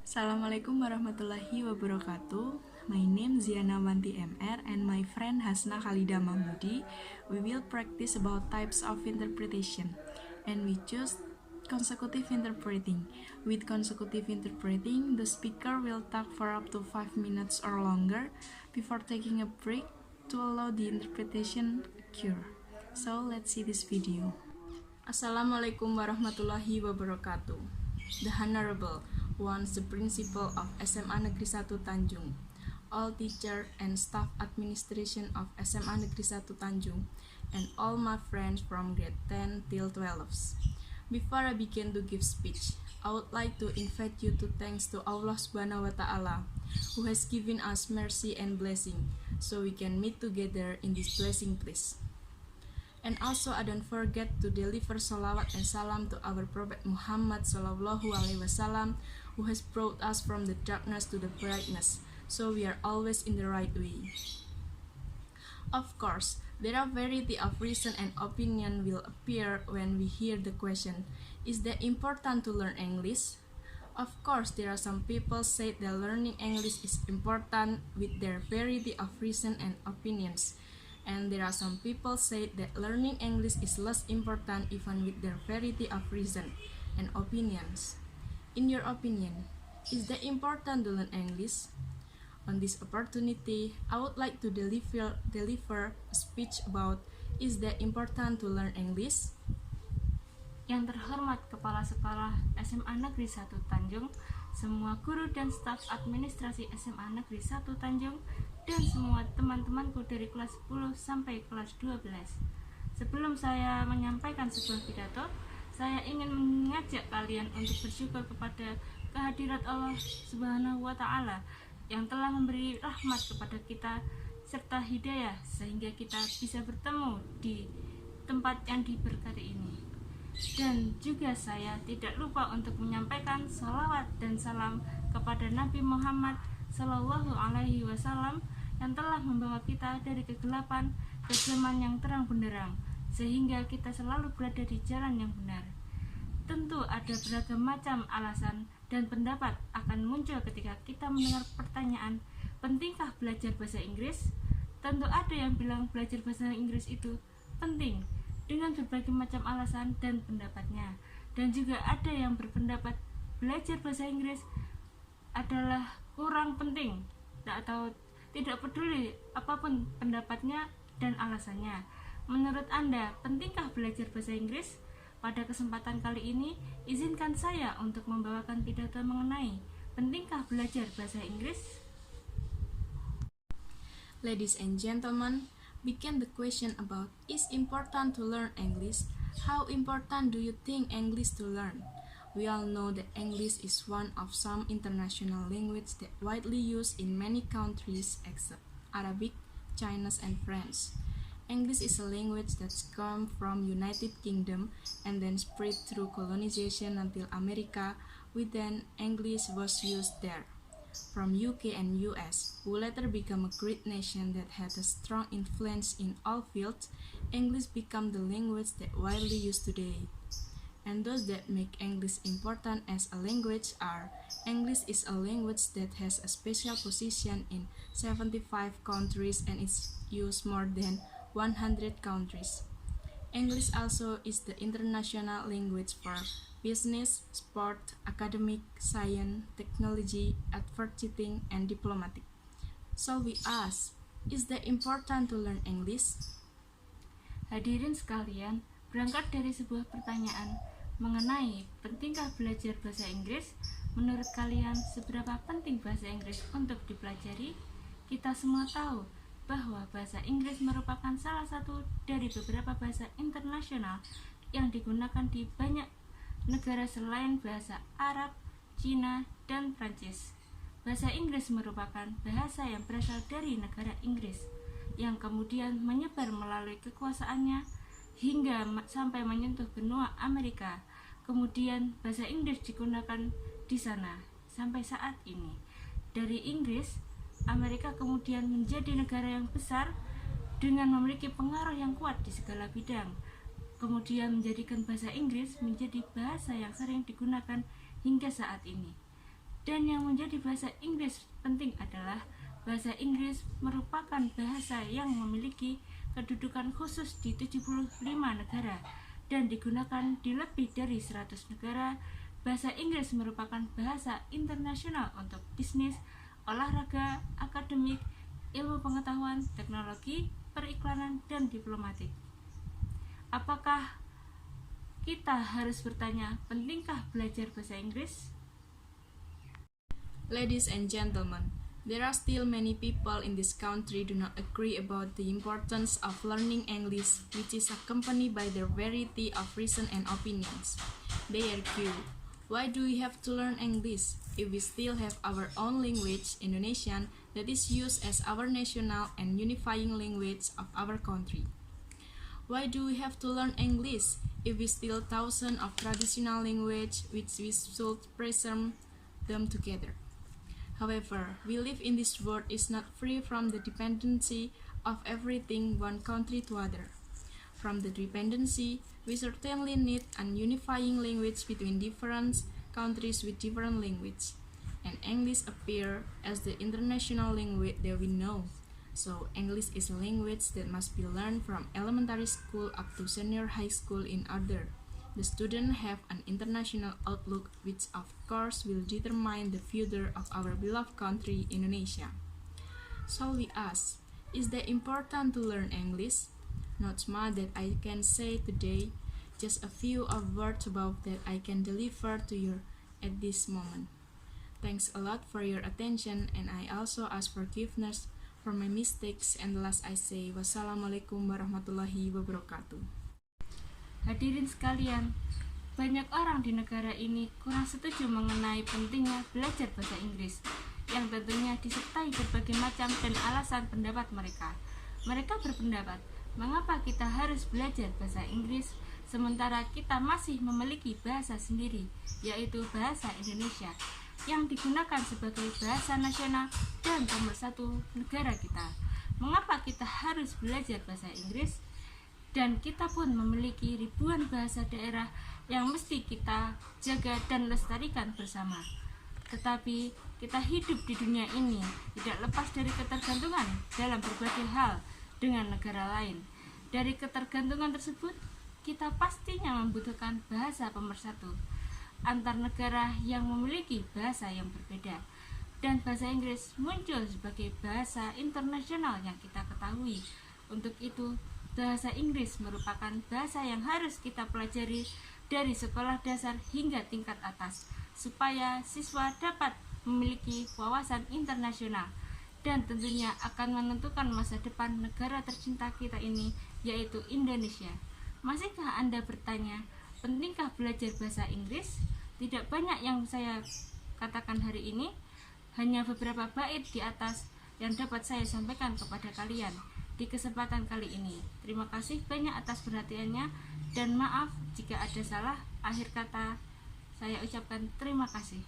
Assalamualaikum warahmatullahi wabarakatuh. My name Ziana Wanti MR and my friend Hasna Khalida Mahmudi. We will practice about types of interpretation and we choose consecutive interpreting. With consecutive interpreting, the speaker will talk for up to 5 minutes or longer before taking a break to allow the interpretation occur. So let's see this video. Assalamualaikum warahmatullahi wabarakatuh. The Honorable once the principal of SMA Negeri 1 Tanjung, all teacher and staff administration of SMA Negeri 1 Tanjung, and all my friends from grade 10 till 12. Before I begin to give speech, I would like to invite you to thanks to Allah Subhanahu wa Ta'ala, who has given us mercy and blessing, so we can meet together in this blessing place. And also I don't forget to deliver salawat and salam to our Prophet Muhammad Sallallahu Alaihi Wasallam, who has brought us from the darkness to the brightness, so we are always in the right way. Of course, there are variety of reason and opinion will appear when we hear the question, is that important to learn English? Of course, there are some people say that learning English is important with their variety of reason and opinions. And there are some people say that learning English is less important even with their variety of reason and opinions. In your opinion, is that important to learn English? On this opportunity, I would like to deliver a speech about is that important to learn English? Yang terhormat Kepala Sekolah SMA Negeri 1 Tanjung, semua guru dan staf administrasi SMA Negeri 1 Tanjung, dan semua teman-temanku dari kelas 10 sampai kelas 12. Sebelum saya menyampaikan sebuah pidato, saya ingin mengajak kalian untuk bersyukur kepada kehadirat Allah Subhanahu wa Ta'ala yang telah memberi rahmat kepada kita serta hidayah sehingga kita bisa bertemu di tempat yang diberkati ini. Dan juga saya tidak lupa untuk menyampaikan salawat dan salam kepada Nabi Muhammad Sallallahu Alaihi Wasallam yang telah membawa kita dari kegelapan ke zaman yang terang benderang, sehingga kita selalu berada di jalan yang benar. Tentu ada beragam macam alasan dan pendapat akan muncul ketika kita mendengar pertanyaan, pentingkah belajar bahasa Inggris? Tentu ada yang bilang belajar bahasa Inggris itu penting, dengan berbagai macam alasan dan pendapatnya. Dan juga ada yang berpendapat belajar bahasa Inggris adalah kurang penting atau tidak peduli apapun pendapatnya dan alasannya. Menurut Anda, pentingkah belajar bahasa Inggris? Pada kesempatan kali ini, izinkan saya untuk membawakan pidato mengenai pentingkah belajar bahasa Inggris? Ladies and gentlemen, begin the question about is important to learn English? How important do you think English to learn? We all know that English is one of some international languages that widely used in many countries except Arabic, Chinese, and French. English is a language that's come from United Kingdom and then spread through colonization until America, with then English was used there. From UK and US, who later became a great nation that had a strong influence in all fields, English became the language that widely used today. And those that make English important as a language are: English is a language that has a special position in 75 countries and is used more than 100 countries. English also is the international language for business, sport, academic, science, technology, advertising, and diplomatic. So we ask, is that important to learn English? Hadirin sekalian, berangkat dari sebuah pertanyaan mengenai pentingkah belajar bahasa Inggris, menurut kalian seberapa penting bahasa Inggris untuk dipelajari? Kita semua tahu bahwa bahasa Inggris merupakan salah satu dari beberapa bahasa internasional yang digunakan di banyak negara selain bahasa Arab, Cina, dan Prancis. Bahasa Inggris merupakan bahasa yang berasal dari negara Inggris yang kemudian menyebar melalui kekuasaannya hingga sampai menyentuh benua Amerika. Kemudian bahasa Inggris digunakan di sana sampai saat ini. Dari Inggris, Amerika kemudian menjadi negara yang besar dengan memiliki pengaruh yang kuat di segala bidang. Kemudian menjadikan bahasa Inggris menjadi bahasa yang sering digunakan hingga saat ini. Dan yang menjadi bahasa Inggris penting adalah bahasa Inggris merupakan bahasa yang memiliki kedudukan khusus di 75 negara dan digunakan di lebih dari 100 negara. Bahasa Inggris merupakan bahasa internasional untuk bisnis, olahraga, akademik, ilmu pengetahuan, teknologi, periklanan, dan diplomatik. Apakah kita harus bertanya, pentingkah belajar bahasa Inggris? Ladies and gentlemen, there are still many people in this country do not agree about the importance of learning English, which is accompanied by their variety of reason and opinions. They argue, why do we have to learn English if we still have our own language, Indonesian, that is used as our national and unifying language of our country? Why do we have to learn English if we still thousands of traditional language which we should preserve them together? However, we live in this world is not free from the dependency of everything one country to other. From the dependency, we certainly need an unifying language between different countries with different language, and English appears as the international language that we know. So English is a language that must be learned from elementary school up to senior high school in order the students have an international outlook, which of course will determine the future of our beloved country, Indonesia. So we ask, is that important to learn English? Not much that I can say today, just a few of words about that I can deliver to you at this moment. Thanks a lot for your attention, and I also ask forgiveness for my mistakes, and last I say, wassalamualaikum warahmatullahi wabarakatuh. Hadirin sekalian, banyak orang di negara ini kurang setuju mengenai pentingnya belajar bahasa Inggris, yang tentunya disertai berbagai macam dan alasan pendapat mereka. Mereka berpendapat, mengapa kita harus belajar bahasa Inggris sementara kita masih memiliki bahasa sendiri, yaitu bahasa Indonesia, yang digunakan sebagai bahasa nasional dan pemersatu negara kita. Mengapa kita harus belajar bahasa Inggris? Dan kita pun memiliki ribuan bahasa daerah yang mesti kita jaga dan lestarikan bersama. Tetapi kita hidup di dunia ini tidak lepas dari ketergantungan dalam berbagai hal dengan negara lain. Dari ketergantungan tersebut, kita pastinya membutuhkan bahasa pemersatu antar negara yang memiliki bahasa yang berbeda. Dan bahasa Inggris muncul sebagai bahasa internasional yang kita ketahui. Untuk itu, bahasa Inggris merupakan bahasa yang harus kita pelajari dari sekolah dasar hingga tingkat atas, supaya siswa dapat memiliki wawasan internasional dan tentunya akan menentukan masa depan negara tercinta kita ini, yaitu Indonesia. Masihkah Anda bertanya, pentingkah belajar bahasa Inggris? Tidak banyak yang saya katakan hari ini, hanya beberapa bait di atas yang dapat saya sampaikan kepada kalian di kesempatan kali ini. Terima kasih banyak atas perhatiannya, dan maaf jika ada salah. Akhir kata saya ucapkan terima kasih.